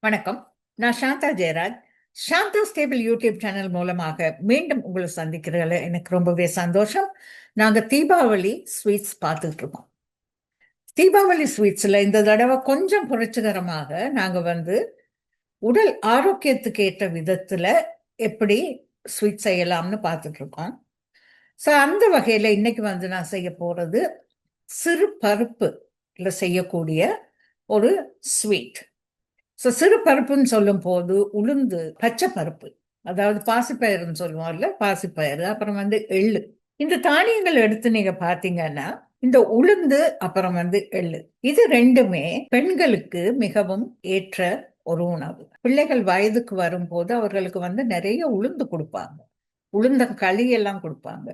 வணக்கம். நான் Shantha Jayaraj. Shantha stable YouTube channel மூலமாக மீண்டும் உங்களை சந்திக்கிறதுல எனக்கு ரொம்பவே சந்தோஷம். நாங்க தீபாவளி ஸ்வீட்ஸ் பார்த்துட்டு இருக்கோம். தீபாவளி ஸ்வீட்ஸ்ல இந்த தடவை கொஞ்சம் புரட்சிகரமாக நாங்க உடல் ஆரோக்கியத்துக்கு ஏற்ற விதத்துல எப்படி ஸ்வீட் செய்யலாம்னு பார்த்துட்டு இருக்கோம். ஸோ அந்த வகையில இன்னைக்கு நான் செய்ய போறது சிறு பருப்புல செய்யக்கூடிய ஒரு ஸ்வீட். ஸோ சிறு பருப்புன்னு சொல்லும் போது உளுந்து, பச்சை பருப்பு, அதாவது பாசிப்பயிறுன்னு சொல்லுவோம்ல, பாசிப்பயிறு, அப்புறம் எள்ளு. இந்த தானியங்கள் எடுத்து நீங்க பார்த்தீங்கன்னா, இந்த உளுந்து அப்புறம் எள்ளு, இது ரெண்டுமே பெண்களுக்கு மிகவும் ஏற்ற ஒரு உணவு. பிள்ளைகள் வயதுக்கு வரும்போது அவர்களுக்கு நிறைய உளுந்து கொடுப்பாங்க, உளுந்தங்களி எல்லாம் கொடுப்பாங்க.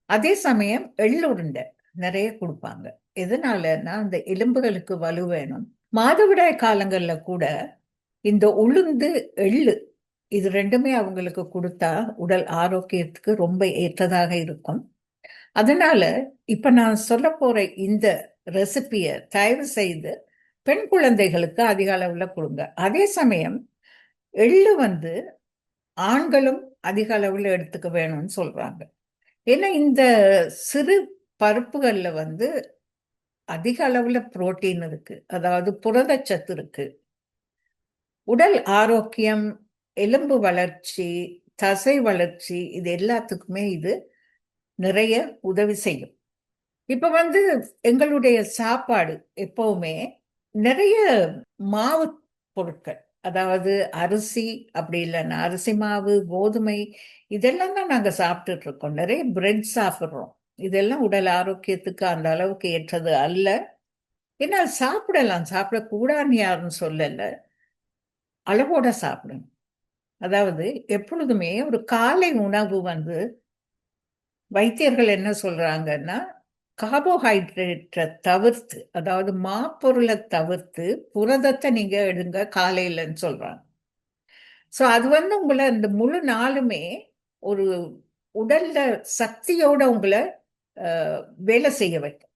அதே சமயம் எள்ளு உருண்டை நிறைய கொடுப்பாங்க. எதனாலன்னா அந்த எலும்புகளுக்கு வலு வேணும். மாதவிடாய் காலங்கள்ல கூட இந்த உளுந்து, எள்ளு இது ரெண்டுமே அவங்களுக்கு கொடுத்தா உடல் ஆரோக்கியத்துக்கு ரொம்ப ஏற்றதாக இருக்கும். அதனால இப்ப நான் சொல்ல போற இந்த ரெசிபிய தயவு செய்து பெண் குழந்தைகளுக்கு அதிக அளவுல கொடுங்க. அதே சமயம் எள்ளு ஆண்களும் அதிக அளவுல எடுத்துக்க வேணும்னு சொல்றாங்க. ஏன்னா இந்த சிறு பருப்புகள்ல அதிக அளவுல புரோட்டீன் இருக்கு, அதாவது புரதச்சத்து இருக்கு. உடல் ஆரோக்கியம், எலும்பு வளர்ச்சி, தசை வளர்ச்சி, இது எல்லாத்துக்குமே இது நிறைய உதவி செய்யும். இப்ப எங்களுடைய சாப்பாடு எப்பவுமே நிறைய மாவு பொருட்கள், அதாவது அரிசி, அப்படி இல்லைன்னா அரிசி மாவு, கோதுமை, இதெல்லாம் தான் நாங்க சாப்பிட்டுட்டு இருக்கோம். நிறைய பிரெட் சாப்பிட்றோம். இதெல்லாம் உடல் ஆரோக்கியத்துக்கு அந்த அளவுக்கு ஏற்றது அல்ல. ஏன்னா சாப்பிடலாம், சாப்பிடக்கூடாதுன்னு யாரும் சொல்லல, அளவோட சாப்பிடணும். அதாவது எப்பொழுதுமே ஒரு காலை உணவு வைத்தியர்கள் என்ன சொல்றாங்கன்னா, கார்போஹைட்ரேட்டை தவிர்த்து, அதாவது மாப்பொருளை தவிர்த்து புரதத்தை நீங்க எடுங்க காலையிலன்னு சொல்றாங்க. ஸோ அது உங்களை இந்த முழு நாளுமே ஒரு உடல்ல சக்தியோட உங்களை வேலை செய்ய வைக்கும்.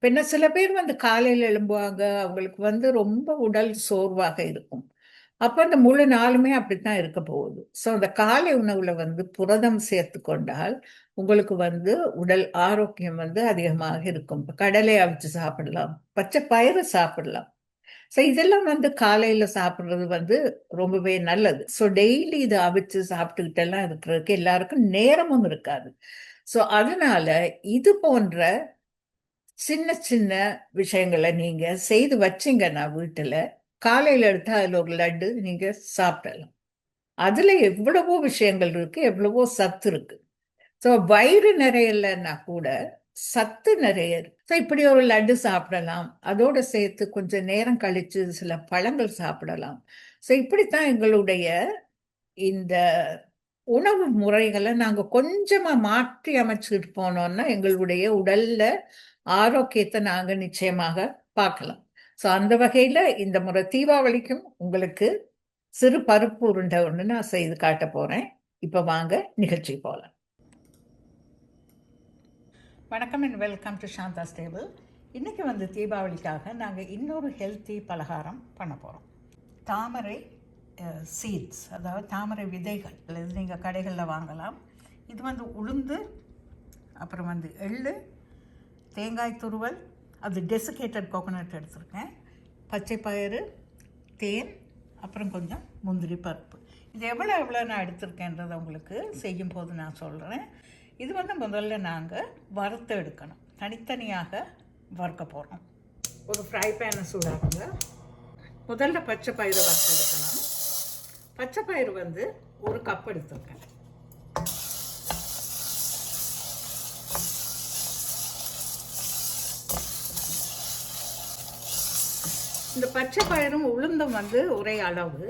பின்ன சில பேர் காலையில் எழும்புவாங்க, அவங்களுக்கு ரொம்ப உடல் சோர்வாக இருக்கும். அப்ப அந்த முழு நாளுமே அப்படித்தான் இருக்க போகுது. ஸோ அந்த காலை உணவுல புரதம் சேர்த்து கொண்டால் உங்களுக்கு உடல் ஆரோக்கியம் அதிகமாக இருக்கும். இப்ப கடலை அவிச்சு சாப்பிடலாம், பச்சை பயிறு சாப்பிடலாம். ஸோ இதெல்லாம் காலையில சாப்பிடுறது ரொம்பவே நல்லது. ஸோ டெய்லி இதை அவிச்சு சாப்பிட்டுக்கிட்டு எல்லாம் இருக்கிறதுக்கு எல்லாருக்கும் நேரமும் இருக்காது. ஸோ அதனால இது போன்ற சின்ன சின்ன விஷயங்களை நீங்க செய்து வச்சீங்கன்னா வீட்டுல, காலையில எடுத்தா அதுல ஒரு லட்டு நீங்க சாப்பிடலாம். அதுல எவ்வளவோ விஷயங்கள் இருக்கு, எவ்வளவோ சத்து இருக்கு. ஸோ வயிறு நிறையலன்னா கூட சத்து நிறைய இருக்கு. ஸோ இப்படி ஒரு லட்டு சாப்பிடலாம். அதோட சேர்த்து கொஞ்சம் நேரம் கழிச்சு சில பழங்கள் சாப்பிடலாம். ஸோ இப்படித்தான் எங்களுடைய இந்த உணவு முறைகளை நாங்க கொஞ்சமா மாற்றி அமைச்சுட்டு போனோம்னா எங்களுடைய உடல்ல ஆரோக்கியத்தை நாங்க நிச்சயமாக பார்க்கலாம். ஸோ அந்த வகையில இந்த முறை தீபாவளிக்கும் உங்களுக்கு சிறு பருப்பு உருண்டை ஒன்று நான் செய்து காட்ட போறேன். இப்ப வாங்க நிகழ்ச்சி போகலாம். வணக்கம் and welcome to Shantha stable. இன்னைக்கு தீபாவளிக்காக நாங்கள் இன்னொரு ஹெல்த்தி பலகாரம் பண்ண போகிறோம். தாமரை சீட்ஸ், அதாவது தாமரை விதைகள், இது நீங்கள் கடைகளில் வாங்கலாம். இது உளுந்து, அப்புறம் எள்ளு, தேங்காய் துருவல், அது டெசிகேட்டட் கோகோனட் எடுத்துருக்கேன், பச்சை பயிறு, தேன், அப்புறம் கொஞ்சம் முந்திரி பருப்பு. இது எவ்வளோ நான் எடுத்திருக்கேன்றதை உங்களுக்கு செய்யும் போது நான் சொல்கிறேன். இது முதல்ல நாங்கள் வறுத்து எடுக்கணும், தனித்தனியாக வறுக்க போகிறோம். ஒரு ஃப்ரை பேனை சூடாகுங்க. முதல்ல பச்சை பயிரை வறுத்து எடுக்கணும். பச்சை பயிறு ஒரு கப் எடுத்துருக்கேன். இந்த பச்சை பயிரும் உளுந்தும் ஒரே அளவு.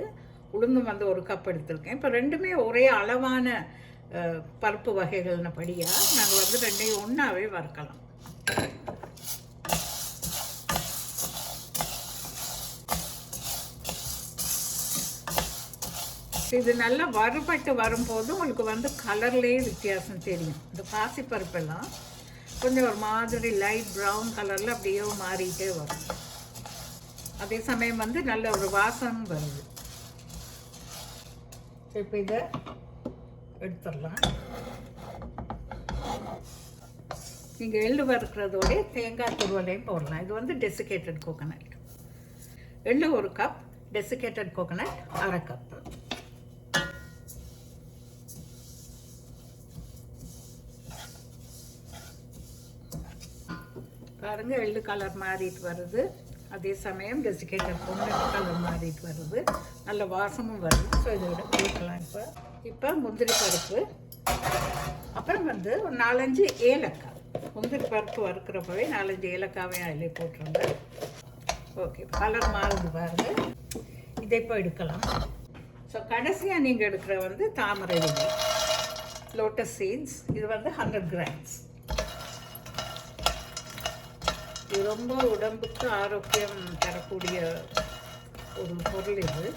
உளுந்தும் ஒரு கப் எடுத்திருக்கேன். இப்போ ரெண்டுமே ஒரே அளவான பருப்பு வகைகள்னு படியாக நாங்கள் ரெண்டையும் ஒன்றாவே வறுக்கலாம். இது நல்லா வறுபட்டு வரும்போது உங்களுக்கு கலர்லேயே வித்தியாசம் தெரியும். இந்த பாசிப்பருப்பெல்லாம் கொஞ்சம் ஒரு மாதிரி லைட் ப்ரௌன் கலரில் அப்படியே மாறிட்டே வரும். அதே சமயம் நல்ல ஒரு வாசம் வருது. இப்போ இதை எடுத்துடலாம். நீங்கள் எள்ளு வறுக்கிறதோடய தேங்காய் துருவலையும் போடலாம். இது வந்து டெசிகேட்டட் கோகோனட். எள்ளு 1 கப், டெசிகேட்டட் கோகோனட் 1/2 கப்பு. பாருங்கள், எள்ளு கலர் மாறிட்டு வருது. அதே சமயம் டெசிகேட்டட் கோகோனட் கலர் மாறிட்டு வருது. நல்ல வாசமும் வருது. ஸோ இதை விட கொடுக்கலாம். இப்போ முந்திரி பருப்பு, அப்புறம் வந்து ஒரு 4-5 ஏலக்காய். முந்திரி பருப்பு வறுக்கிறப்பவே 4-5 ஏலக்காவையும் அதிலே போட்டுருங்க. ஓகே, கலர் மாறுது பாருங்கள். இதை இப்போ எடுக்கலாம். ஸோ கடைசியாக நீங்கள் எடுக்கிற வந்து தாமரை விதை, லோட்டஸ் சீட்ஸ். இது வந்து 100 கிராம்ஸ். இது ரொம்ப உடம்புக்கு ஆரோக்கியம் தரக்கூடிய ஒரு பொருள் இது.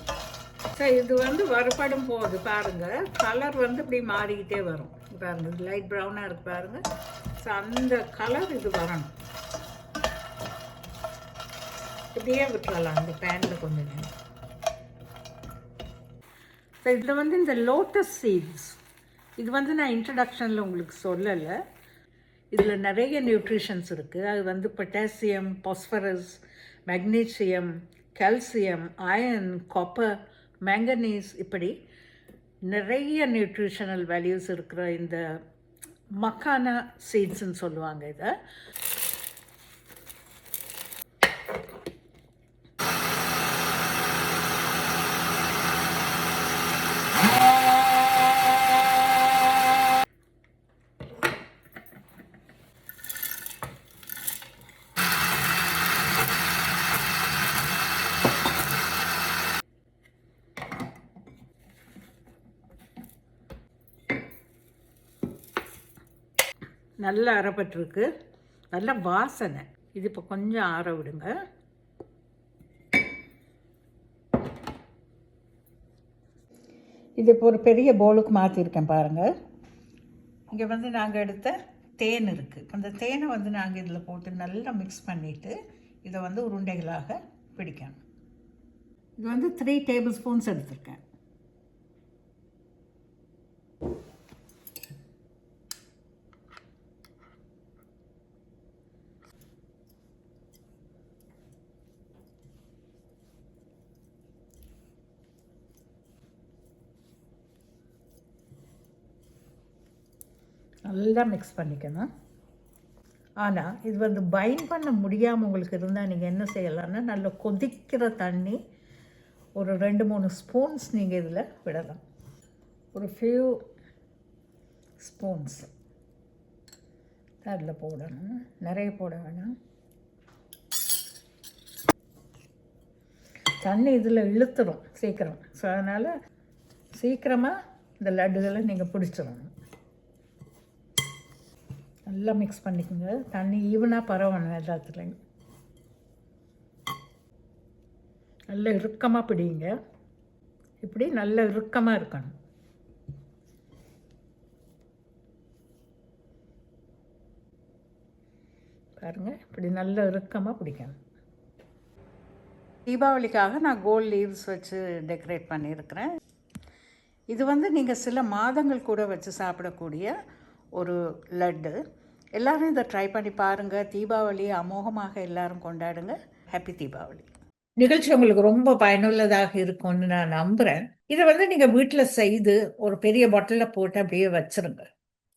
ஸோ இது வந்து வறுபடும் போது பாருங்கள், கலர் வந்து இப்படி மாறிக்கிட்டே வரும். பாருங்கள், இது லைட் ப்ரௌனாக இருக்குது பாருங்கள். ஸோ அந்த கலர் இது வரணும். இப்படியே விட்டுறலாம் அந்த பேனில் கொஞ்சம் நேரம். ஸோ இதில் வந்து இந்த லோட்டஸ் சீட்ஸ், இது வந்து நான் இன்ட்ரடக்ஷனில் உங்களுக்கு சொல்லலை. இதில் நிறைய நியூட்ரிஷன்ஸ் இருக்குது. அது வந்து potassium, phosphorus, magnesium, calcium, iron, copper, manganese, இப்படி நிறைய நியூட்ரிஷனல் வேல்யூஸ் இருக்கிற இந்த மக்கானா சீட்ஸ்ன்னு சொல்லுவாங்க இதை. நல்லா அரைப்பட்டிருக்கு, நல்ல வாசனை. இது இப்போ கொஞ்சம் ஆற விடுங்க. இது இப்போ ஒரு பெரிய பவுலுக்கு மாற்றிருக்கேன் பாருங்கள். இங்கே வந்து நாங்கள் எடுத்த தேன் இருக்குது. அந்த தேனை வந்து நாங்கள் இதில் போட்டு நல்லா மிக்ஸ் பண்ணிவிட்டு இதை வந்து உருண்டைகளாக பிடிக்கணும். இது வந்து 3 டேபிள் ஸ்பூன்ஸ் எடுத்திருக்கேன். நல்லா மிக்ஸ் பண்ணிக்கணும். ஆனால் இது வந்து பைண்ட் பண்ண முடியாமல் உங்களுக்கு இருந்தால் நீங்கள் என்ன செய்யலாம்னா, நல்ல கொதிக்கிற தண்ணி ஒரு 2-3 ஸ்பூன்ஸ் நீங்கள் இதில் விடலாம். ஒரு ஃபியூ ஸ்பூன்ஸ் அதில் போடணும். நிறைய போட வேணாம். தண்ணி இதில் இழுத்துடும் சீக்கிரம். ஸோ அதனால் சீக்கிரமாக இந்த லட்டுகளை நீங்கள் பிடிச்சிடணும். நல்லா மிக்ஸ் பண்ணிக்கோங்க. தண்ணி ஈவனாக பரவணும் எல்லாத்துலேயும். நல்லா இறுக்கமாக பிடிங்க. இப்படி நல்ல இறுக்கமாக இருக்கணும். பாருங்கள், இப்படி நல்ல இறுக்கமாக பிடிக்கணும். தீபாவளிக்காக நான் கோல்ட் லீவ்ஸ் வச்சு டெக்கரேட் பண்ணியிருக்கிறேன். இது வந்து நீங்கள் சில மாதங்கள் கூட வச்சு சாப்பிடக்கூடிய ஒரு லட்டு. எல்லோரும் இதை ட்ரை பண்ணி பாருங்கள். தீபாவளி அமோகமாக எல்லோரும் கொண்டாடுங்க. ஹாப்பி தீபாவளி. நிகழ்ச்சி உங்களுக்கு ரொம்ப பயனுள்ளதாக இருக்கும்னு நான் நம்புகிறேன். இதை வந்து நீங்கள் வீட்டில் செய்து ஒரு பெரிய பாட்டிலில் போட்டு அப்படியே வச்சுருங்க.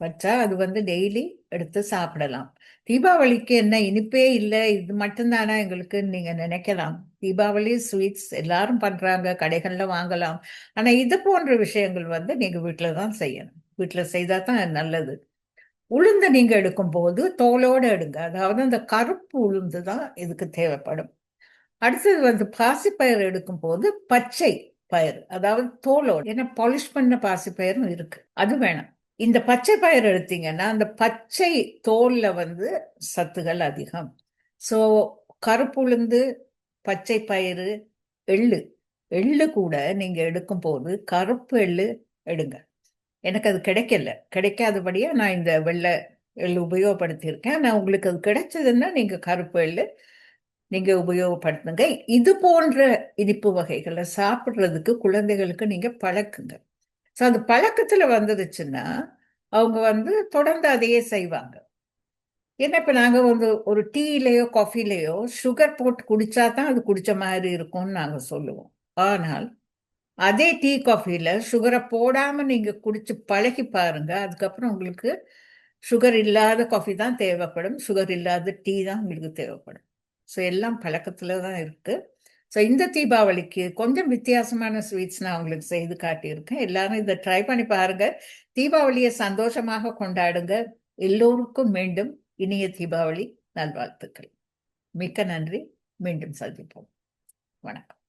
வச்சா அது வந்து டெய்லி எடுத்து சாப்பிடலாம். தீபாவளிக்கு என்ன இனிப்பே இல்லை, இது மட்டும்தானா எங்களுக்குன்னு நீங்கள் நினைக்கலாம். தீபாவளி ஸ்வீட்ஸ் எல்லாரும் பண்ணுறாங்க, கடைகளில் வாங்கலாம். ஆனால் இது போன்ற விஷயங்கள் வந்து நீங்கள் வீட்டில் தான் செய்யணும். வீட்டில் செய்தால் தான் நல்லது. உளுந்து நீங்கள் எடுக்கும்போது தோலோடு எடுங்க. அதாவது அந்த கருப்பு உளுந்து தான் இதுக்கு தேவைப்படும். அடுத்தது வந்து பாசிப்பயிர் எடுக்கும்போது பச்சை பயிர், அதாவது தோலோடு. ஏன்னா பாலிஷ் பண்ண பாசிப்பயிரும் இருக்கு, அது வேணும். இந்த பச்சை பயிர் எடுத்தீங்கன்னா அந்த பச்சை தோல்ல வந்து சத்துகள் அதிகம். ஸோ கருப்பு உளுந்து, பச்சை பயிறு, எள்ளு. எள்ளு கூட நீங்கள் எடுக்கும்போது கருப்பு எள்ளு எடுங்க. எனக்கு அது கிடைக்காதபடியாக நான் இந்த வெள்ளை எள்ளு உபயோகப்படுத்தியிருக்கேன். நான் உங்களுக்கு அது கிடைச்சதுன்னா நீங்கள் கருப்பு எள்ளு நீங்கள் உபயோகப்படுத்துங்க. இது போன்ற இனிப்பு வகைகளை சாப்பிட்றதுக்கு குழந்தைகளுக்கு நீங்கள் பழக்குங்க. ஸோ அது பழக்கத்துல வந்துடுச்சுன்னா அவங்க வந்து தொடர்ந்து அதையே செய்வாங்க. ஏன்னா இப்ப நாங்க வந்து ஒரு டீலயோ காஃபிலயோ சுகர் போட்டு குடிச்சா தான் அது குடிச்ச மாதிரி இருக்கும்னு நாங்க சொல்லுவோம். ஆனால் அதே டீ காஃபில சுகரை போடாம நீங்க குடிச்சு பழகி பாருங்க. அதுக்கப்புறம் உங்களுக்கு சுகர் இல்லாத காஃபி தான் தேவைப்படும், சுகர் இல்லாத டீ தான் உங்களுக்கு தேவைப்படும். ஸோ எல்லாம் பழக்கத்துல தான் இருக்கு. ஸோ இந்த தீபாவளிக்கு கொஞ்சம் வித்தியாசமான ஸ்வீட்ஸ் நான் உங்களுக்கு செய்து காட்டியிருக்கேன். எல்லாரும் இதை ட்ரை பண்ணி பாருங்க. தீபாவளியை சந்தோஷமாக கொண்டாடுங்க. எல்லோருக்கும் மீண்டும் இனிய தீபாவளி நல்வாழ்த்துக்கள். மிக்க நன்றி. மீண்டும் சந்திப்போம். வணக்கம்.